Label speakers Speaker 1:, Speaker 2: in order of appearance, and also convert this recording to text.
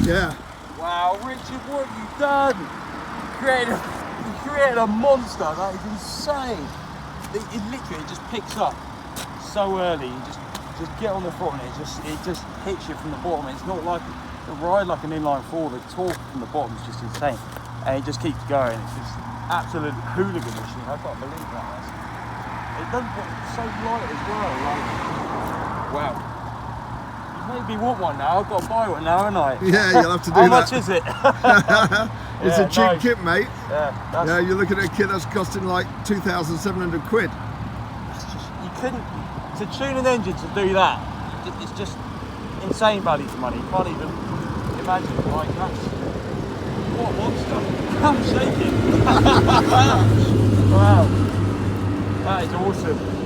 Speaker 1: Yeah.
Speaker 2: Wow, Richard, what have you done? You created a monster. That is insane. It literally just picks up so early. You just get on the front, and it just hits you from the bottom. It's not like the ride like an inline four. The torque from the bottom is just insane, and it just keeps going. It's just absolute hooligan machine. I can't believe that. It doesn't get so light as well. Like, wow. You made me want one now. I've got to buy one now, haven't I?
Speaker 1: Yeah, you'll have to do
Speaker 2: How
Speaker 1: that.
Speaker 2: much is it?
Speaker 1: It's a cheap kit, mate.
Speaker 2: Yeah,
Speaker 1: you're looking at a kit that's costing like 2,700 quid.
Speaker 2: You couldn't, to tune an engine to do that, it's just insane value for money. You can't even imagine. Like, that's, what a monster. I'm shaking. Wow, that is awesome.